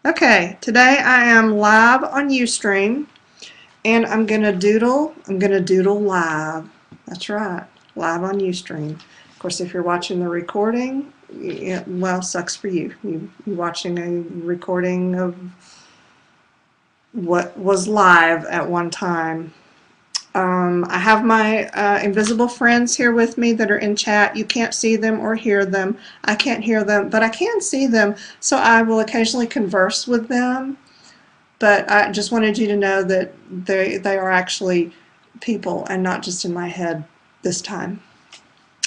Okay, today I am live on Ustream, and I'm gonna doodle live. That's right, live on Ustream. Of course, if you're watching the recording, well, sucks for you. You're watching a recording of what was live at one time. I have my invisible friends here with me that are in chat. You can't see them or hear them. I can't hear them, but I can see them, so I will occasionally converse with them. But I just wanted you to know that they are actually people and not just in my head this time.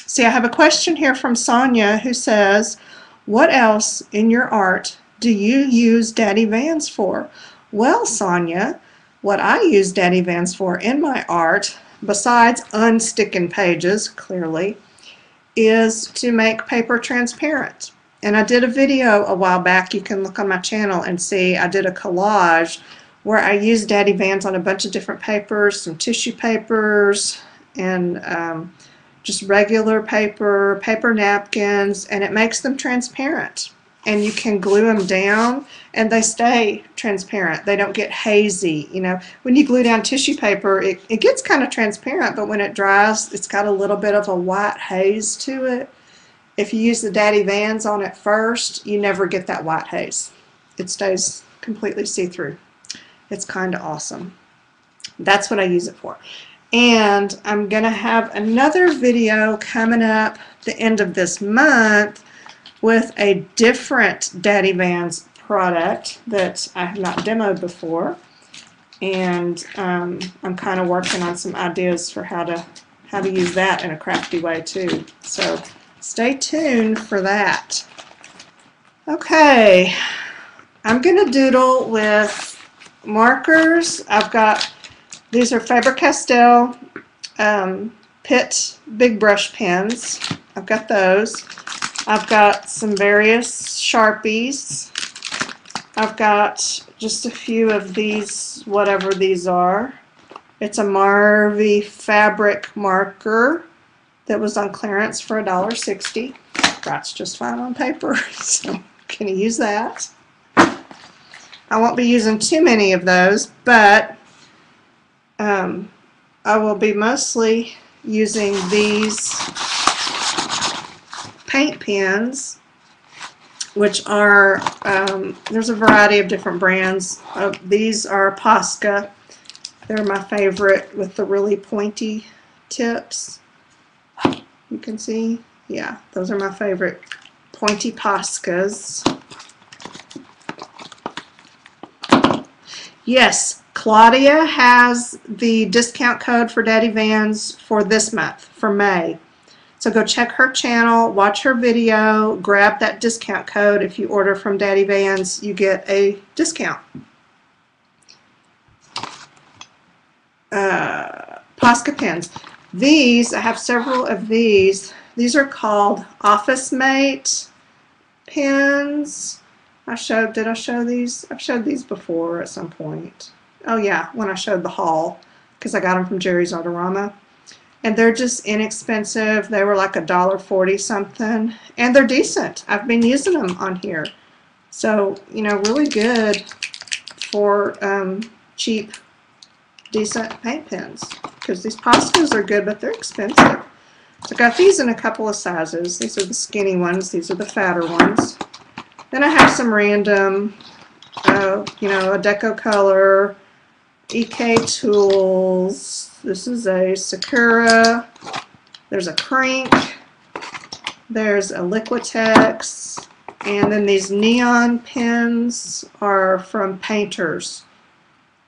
See, I have a question here from Sonia who says, what else in your art do you use Daddy Vans for? Well, Sonia, what I use Daddy Vans for in my art, besides unsticking pages, clearly, is to make paper transparent. And I did a video a while back, you can look on my channel and see, I did a collage where I used Daddy Vans on a bunch of different papers, some tissue papers, and just regular paper, paper napkins, and it makes them transparent. And you can glue them down and they stay transparent. They don't get hazy. You know, when you glue down tissue paper, it gets kind of transparent, but when it dries, it's got a little bit of a white haze to it. If you use the Daddy Vans on it first, you never get that white haze. It stays completely see-through. It's kind of awesome. That's what I use it for. And I'm going to have another video coming up the end of this month with a different Daddy Vans product that I have not demoed before. And I'm kind of working on some ideas for how to use that in a crafty way too. So stay tuned for that. Okay, I'm going to doodle with markers. I've got, these are Faber-Castell Pitt Big Brush pens. I've got those. I've got some various Sharpies. I've got just a few of these, whatever these are. It's a Marvy fabric marker that was on clearance for $1.60. Writes just fine on paper, so I'm going to use that. I won't be using too many of those, but I will be mostly using these paint pens, which are, there's a variety of different brands. These are Posca. They're my favorite with the really pointy tips. You can see, yeah, those are my favorite pointy Poscas. Yes, Claudia has the discount code for Daddy Vans for this month, for May. So go check her channel, watch her video, grab that discount code. If you order from Daddy Vans, you get a discount. Posca pens. These, I have several of these. These are called Office Mate pens. Did I show these? I've showed these before at some point. Oh yeah, when I showed the haul, because I got them from Jerry's Artorama. And they're just inexpensive. They were like $1.40 something. And they're decent. I've been using them on here. So, you know, really good for cheap, decent paint pens. Because these Poscas are good, but they're expensive. So I got these in a couple of sizes. These are the skinny ones. These are the fatter ones. Then I have some random, you know, a Deco Color, EK Tools. This is a Sakura. There's a Crink. There's a Liquitex. And then these neon pens are from Painters.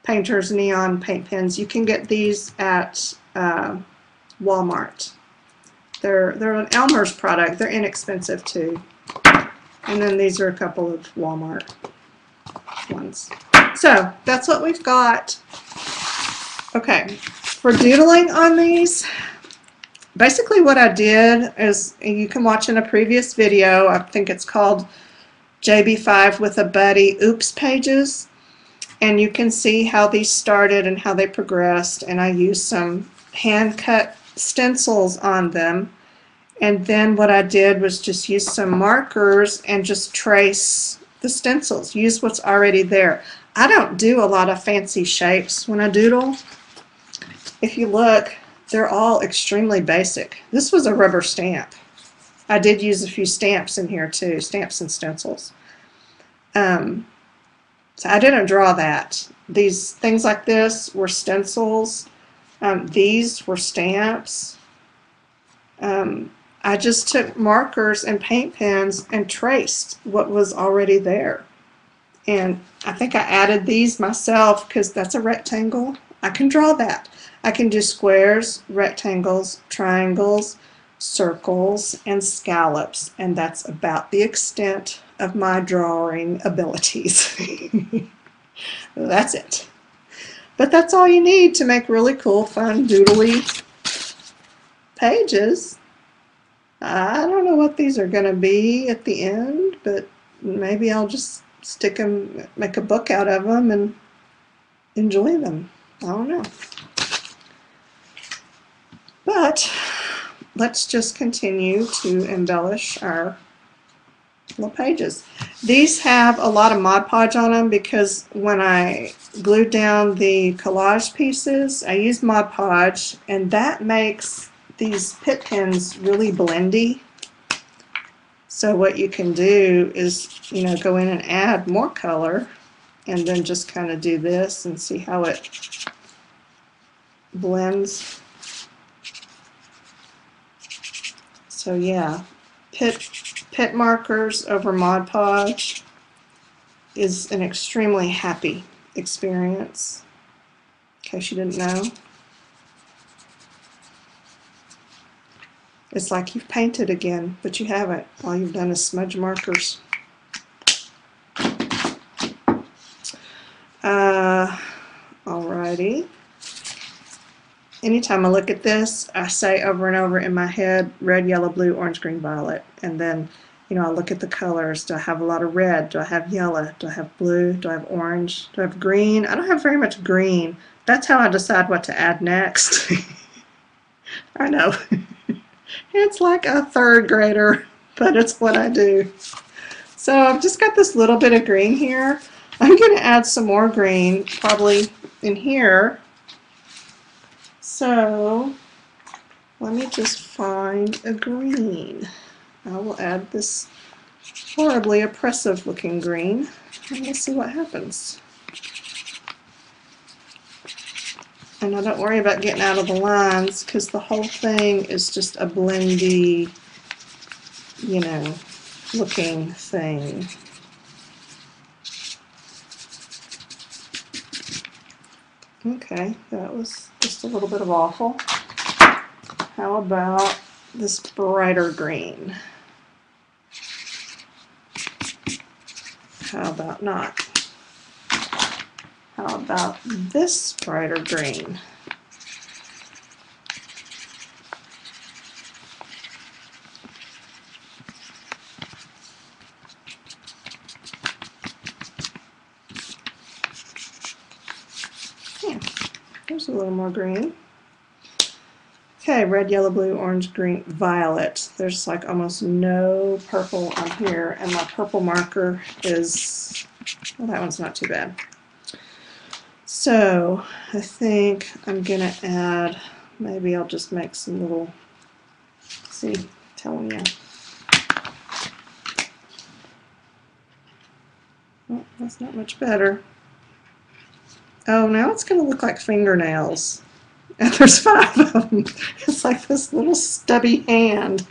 Painters neon paint pens. You can get these at Walmart. They're an Elmer's product. They're inexpensive too. And then these are a couple of Walmart ones. So that's what we've got. Okay, for doodling on these, basically what I did is, you can watch in a previous video, I think it's called JB5 with a Buddy Oops pages, and you can see how these started and how they progressed, and I used some hand-cut stencils on them. And then what I did was just use some markers and just trace the stencils. Use what's already there. I don't do a lot of fancy shapes when I doodle. If you look, they're all extremely basic. This was a rubber stamp. I did use a few stamps in here too, stamps and stencils. So I didn't draw that. These things like this were stencils. These were stamps. I just took markers and paint pens and traced what was already there. And I think I added these myself because that's a rectangle. I can draw that. I can do squares, rectangles, triangles, circles, and scallops, and that's about the extent of my drawing abilities. That's it. But that's all you need to make really cool, fun, doodly pages. I don't know what these are going to be at the end, but maybe I'll just stick them, make a book out of them, and enjoy them. I don't know. But let's just continue to embellish our little pages. These have a lot of Mod Podge on them because when I glued down the collage pieces, I used Mod Podge, and that makes these pit pens really blendy. So what you can do is, you know, go in and add more color and then just kind of do this and see how it blends. So yeah, pit markers over Mod Podge is an extremely happy experience, in case you didn't know. It's like you've painted again, but you haven't. All you've done is smudge markers. Alrighty. Anytime I look at this, I say over and over in my head, red, yellow, blue, orange, green, violet. And then, you know, I look at the colors. Do I have a lot of red? Do I have yellow? Do I have blue? Do I have orange? Do I have green? I don't have very much green. That's how I decide what to add next. I know. It's like a third grader, but it's what I do. So I've just got this little bit of green here. I'm going to add some more green, probably in here. So let me just find a green. I will add this horribly oppressive looking green, and we'll see what happens. And I don't worry about getting out of the lines because the whole thing is just a blendy, you know, looking thing. Okay, that was just a little bit of awful. How about this brighter green? How about not? How about this brighter green? Yeah, there's a little more green. Okay, red, yellow, blue, orange, green, violet. There's like almost no purple on here, and my purple marker is, well, that one's not too bad. So I think I'm going to add, maybe I'll just make some little, see, telling you. Oh, that's not much better. Oh, now it's going to look like fingernails. And there's 5 of them. It's like this little stubby hand.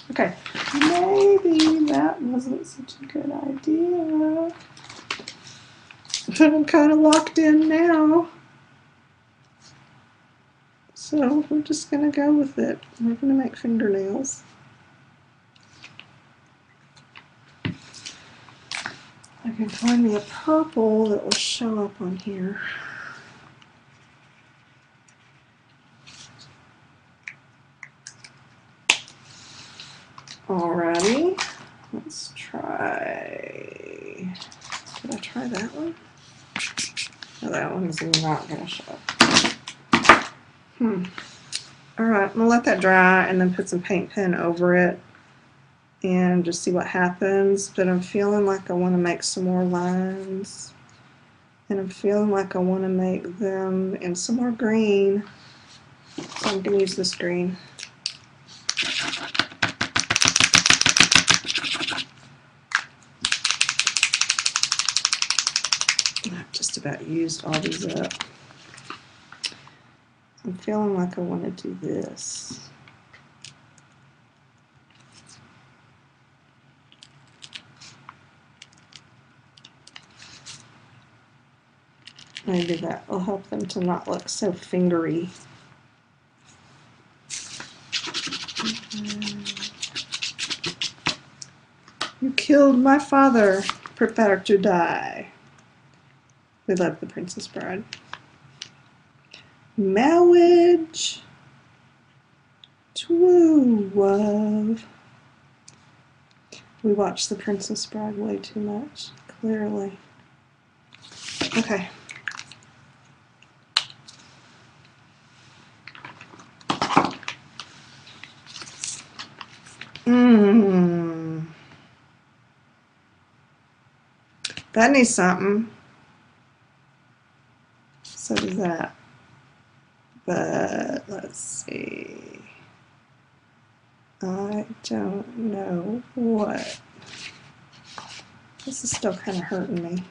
Okay, maybe that wasn't such a good idea. But I'm kind of locked in now. So we're just going to go with it. We're going to make fingernails. I can find me a purple that will show up on here. Alrighty, let's try. Did I try that one? No, that one's not going to show up. Alright, I'm going to let that dry and then put some paint pen over it and just see what happens. But I'm feeling like I want to make some more lines, and I'm feeling like I want to make them in some more green, so I'm going to use this green. I've just about used all these up. I'm feeling like I want to do this. Maybe that will help them to not look so fingery. You killed my father. Prepare to die. We love The Princess Bride. Marriage. True love. We watch The Princess Bride way too much, clearly. Okay. That needs something. So does that. But let's see. I don't know what. This is still kind of hurting me.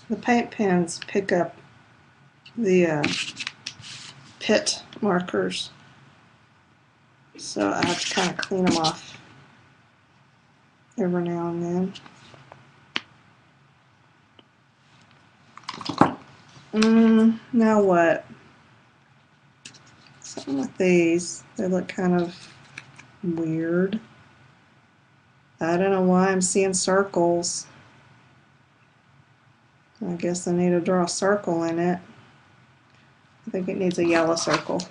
The paint pens pick up the pit markers, so I have to kind of clean them off every now and then. Now what? Something with these, they look kind of weird. I don't know why I'm seeing circles. I guess I need to draw a circle in it. I think it needs a yellow circle.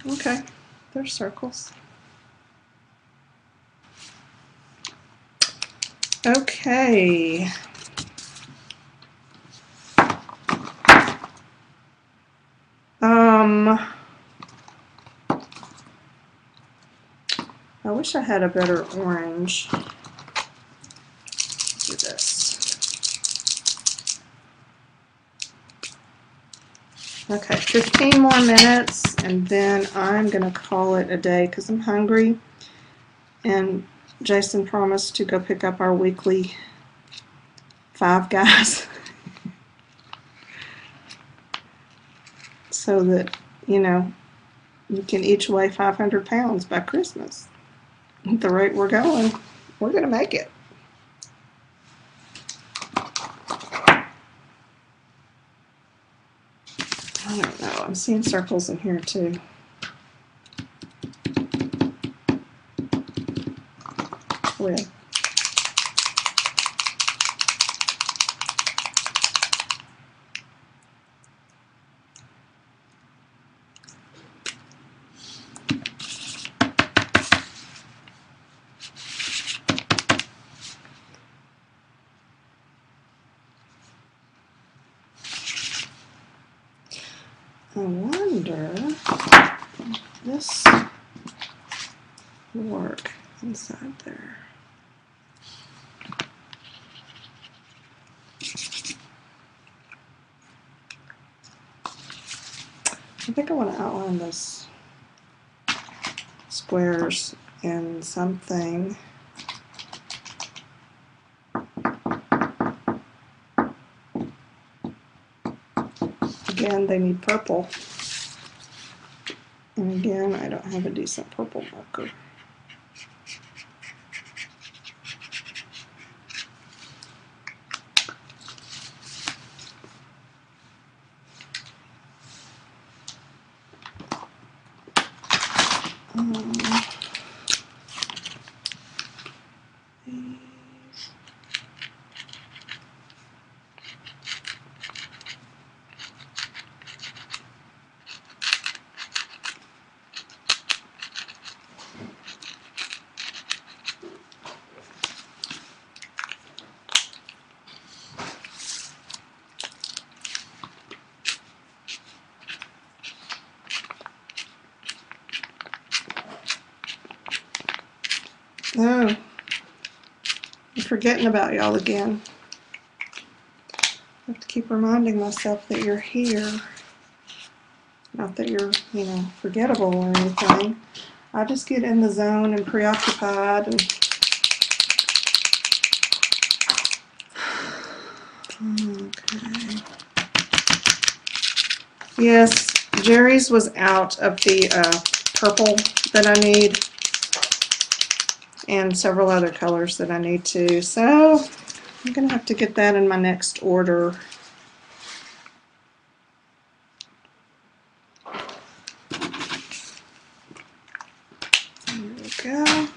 Okay, they're circles. Okay. I wish I had a better orange. Let's do this. Okay, 15 more minutes, and then I'm going to call it a day because I'm hungry. And Jason promised to go pick up our weekly Five Guys so that, you know, you can each weigh 500 pounds by Christmas. At the rate we're going, we're going to make it. I don't know. I'm seeing circles in here too. Red. I wonder if this will work inside there. I think I want to outline those squares in something. Again, they need purple. And again, I don't have a decent purple marker. Oh, I'm forgetting about y'all again. I have to keep reminding myself that you're here. Not that you're, you know, forgettable or anything. I just get in the zone and preoccupied. And okay. Yes, Jerry's was out of the purple that I need, and several other colors that I need too. So I'm going to have to get that in my next order. There we go.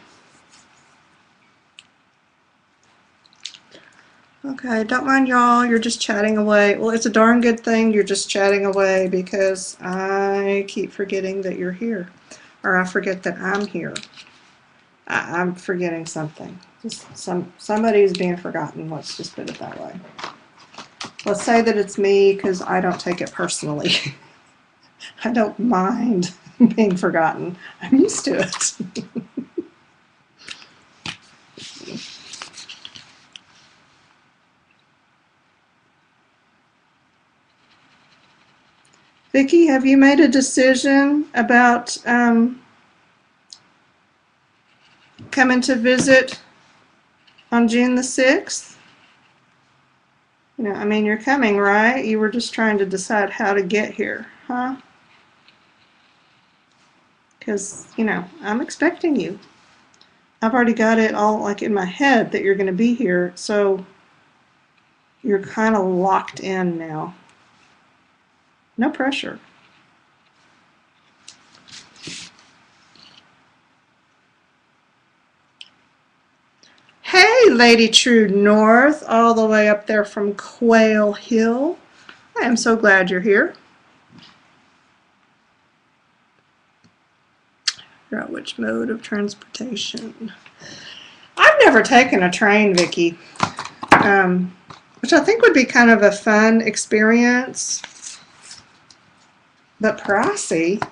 Okay, don't mind y'all, you're just chatting away. Well, it's a darn good thing you're just chatting away, because I keep forgetting that you're here. Or I forget that I'm here. I'm forgetting something. Just somebody's being forgotten. Let's just put it that way. Let's say that it's me, because I don't take it personally. I don't mind being forgotten. I'm used to it. Vicki, have you made a decision about coming to visit on June the 6th? You know, I mean, you're coming, right? You were just trying to decide how to get here, huh? Because, you know, I'm expecting you. I've already got it all like in my head that you're going to be here, so you're kind of locked in now. No pressure. Hey, Lady True North, all the way up there from Quail Hill. I am so glad you're here. Figure out which mode of transportation. I've never taken a train, Vicki, which I think would be kind of a fun experience, but pricey.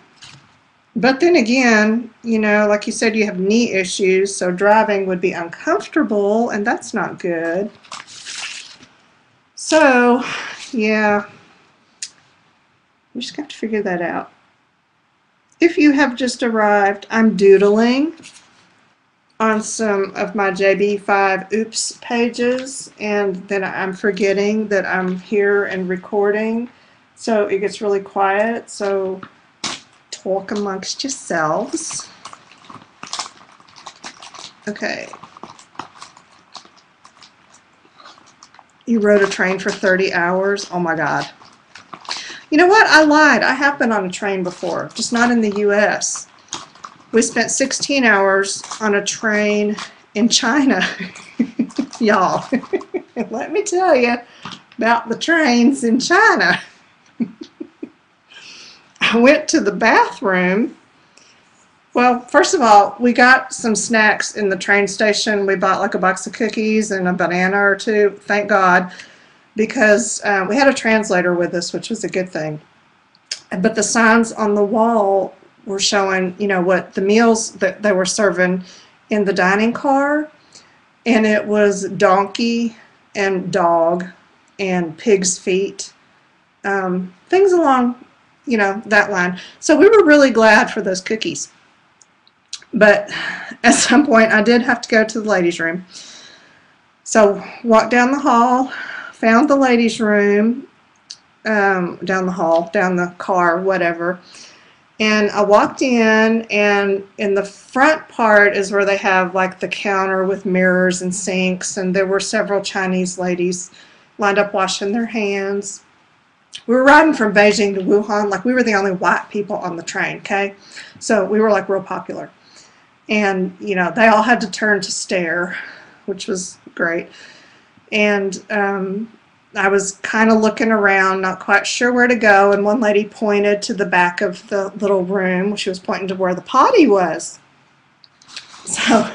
But then again, you know, like you said, you have knee issues, so driving would be uncomfortable, and that's not good. So, yeah, we just have to figure that out. If you have just arrived, I'm doodling on some of my JB5 oops pages, and then I'm forgetting that I'm here and recording, so it gets really quiet. So talk amongst yourselves. Okay. You rode a train for 30 hours? Oh my God. You know what? I lied. I have been on a train before, just not in the US. We spent 16 hours on a train in China. Y'all, let me tell you about the trains in China. I went to the bathroom. Well, first of all, we got some snacks in the train station. We bought like a box of cookies and a banana or two, thank God, because we had a translator with us, which was a good thing. But the signs on the wall were showing, you know, what the meals that they were serving in the dining car, and it was donkey and dog and pig's feet, things along, you know, that line. So we were really glad for those cookies. But at some point I did have to go to the ladies' room. So walked down the hall, found the ladies' room, down the hall, down the car, whatever. And I walked in, and in the front part is where they have like the counter with mirrors and sinks, and there were several Chinese ladies lined up washing their hands. We were riding from Beijing to Wuhan, like we were the only white people on the train, okay? So we were like real popular. And, you know, they all had to turn to stare, which was great. And I was kind of looking around, not quite sure where to go, and one lady pointed to the back of the little room. She was pointing to where the potty was. So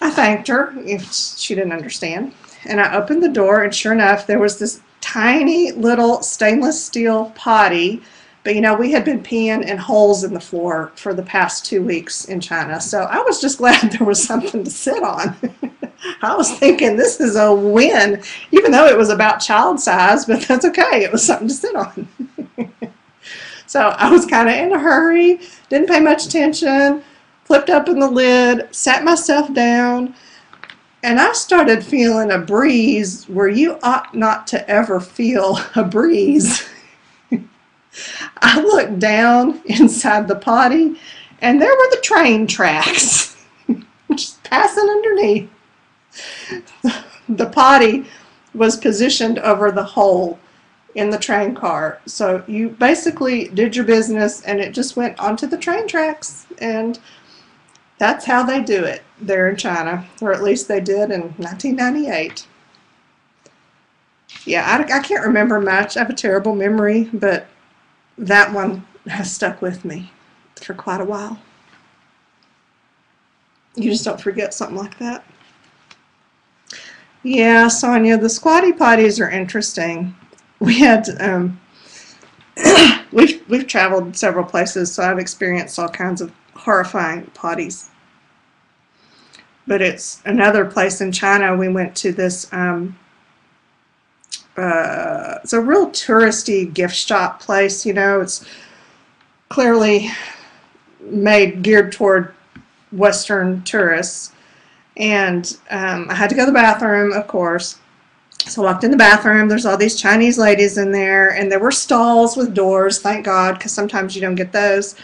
I thanked her if she didn't understand. And I opened the door, and sure enough, there was this tiny little stainless steel potty. But, you know, we had been peeing in holes in the floor for the past 2 weeks in China. So I was just glad there was something to sit on. I was thinking this is a win, even though it was about child size, but that's okay. It was something to sit on. So I was kind of in a hurry, didn't pay much attention, flipped open the lid, sat myself down, and I started feeling a breeze where you ought not to ever feel a breeze. I looked down inside the potty, and there were the train tracks just passing underneath. The potty was positioned over the hole in the train car. So you basically did your business and it just went onto the train tracks. And that's how they do it there in China, or at least they did in 1998. Yeah, I can't remember much. I have a terrible memory, but that one has stuck with me for quite a while. You just don't forget something like that. Yeah, Sonia, the squatty potties are interesting. We had we've traveled several places, so I've experienced all kinds of horrifying potties. But it's another place in China. We went to this. It's a real touristy gift shop place. You know, it's clearly geared toward Western tourists. And I had to go to the bathroom, of course. So I walked in the bathroom. There's all these Chinese ladies in there, and there were stalls with doors, thank God, because sometimes you don't get those.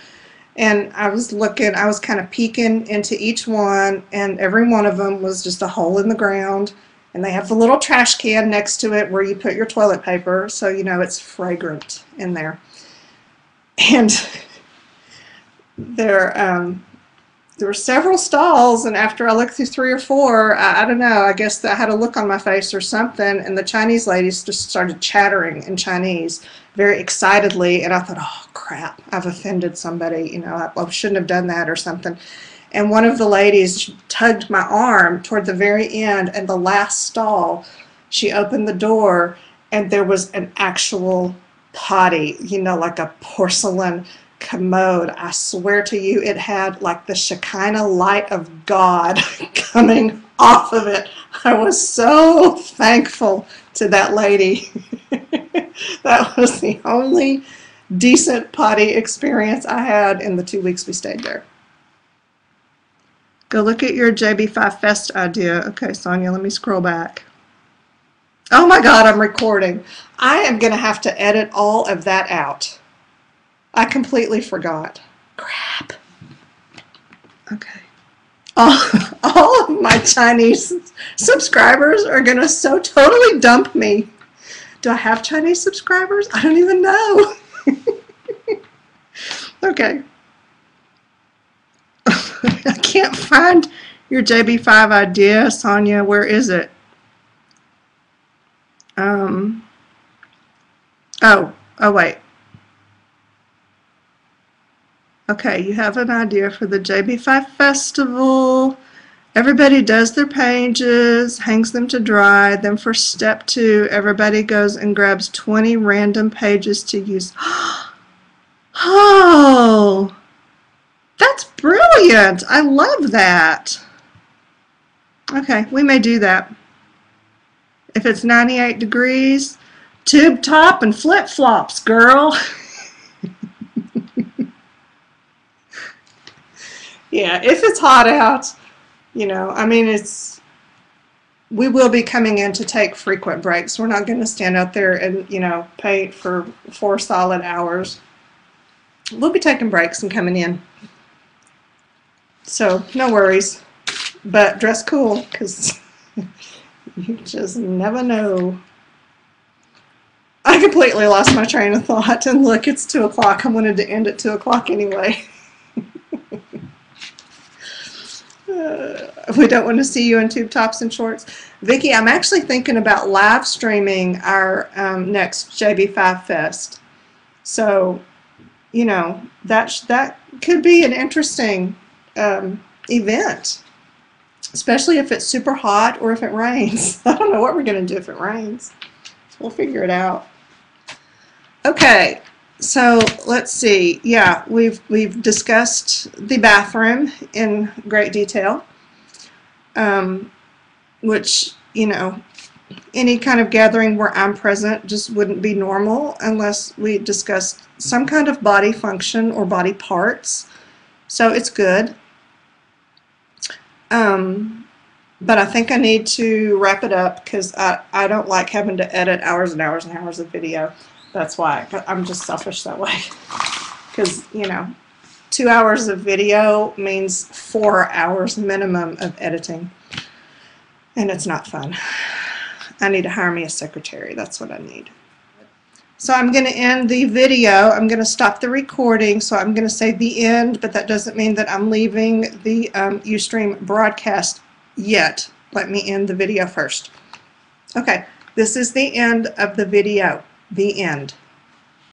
And I was looking, I was kind of peeking into each one, and every one of them was just a hole in the ground. And they have the little trash can next to it where you put your toilet paper, so you know it's fragrant in there. And there were several stalls, and after I looked through 3 or 4, I don't know, I guess I had a look on my face or something, and the Chinese ladies just started chattering in Chinese very excitedly, and I thought, oh crap, I've offended somebody, you know, I shouldn't have done that or something. And one of the ladies tugged my arm toward the very end, and the last stall, she opened the door, and there was an actual potty, you know, like a porcelain commode. I swear to you, it had like the Shekinah light of God coming off of it. I was so thankful to that lady. That was the only decent potty experience I had in the 2 weeks we stayed there. Go look at your JB5 Fest idea. Okay, Sonia, let me scroll back. Oh my God, I'm recording. I am going to have to edit all of that out. I completely forgot. Crap. Okay. All of my Chinese subscribers are going to so totally dump me. Do I have Chinese subscribers? I don't even know. Okay. I can't find your JB5 idea, Sonia. Where is it? Oh, wait. Okay, you have an idea for the JB5 Festival. Everybody does their pages, hangs them to dry. Then for step 2, everybody goes and grabs 20 random pages to use. Oh, that's brilliant. I love that. Okay, we may do that. If it's 98 degrees, tube top and flip-flops, girl. Yeah, if it's hot out, you know, I mean, we will be coming in to take frequent breaks. We're not going to stand out there and, you know, paint for 4 solid hours. We'll be taking breaks and coming in. So, no worries. But dress cool, because you just never know. completely lost my train of thought, and look, it's 2 o'clock. I wanted to end at 2 o'clock anyway. We don't want to see you in tube tops and shorts. Vicki, I'm actually thinking about live streaming our next JB5 Fest. So, you know, that could be an interesting event, especially if it's super hot or if it rains. I don't know what we're going to do if it rains. We'll figure it out. Okay, so let's see. Yeah, we've discussed the bathroom in great detail, which, you know, any kind of gathering where I'm present just wouldn't be normal unless we discussed some kind of body function or body parts. So it's good. But I think I need to wrap it up because I don't like having to edit hours and hours and hours of video. That's why I'm just selfish that way. Because, you know, 2 hours of video means 4 hours minimum of editing. And it's not fun. I need to hire me a secretary. That's what I need. So I'm going to end the video. I'm going to stop the recording. So I'm going to say the end, but that doesn't mean that I'm leaving the Ustream broadcast yet. Let me end the video first. Okay, this is the end of the video. The end.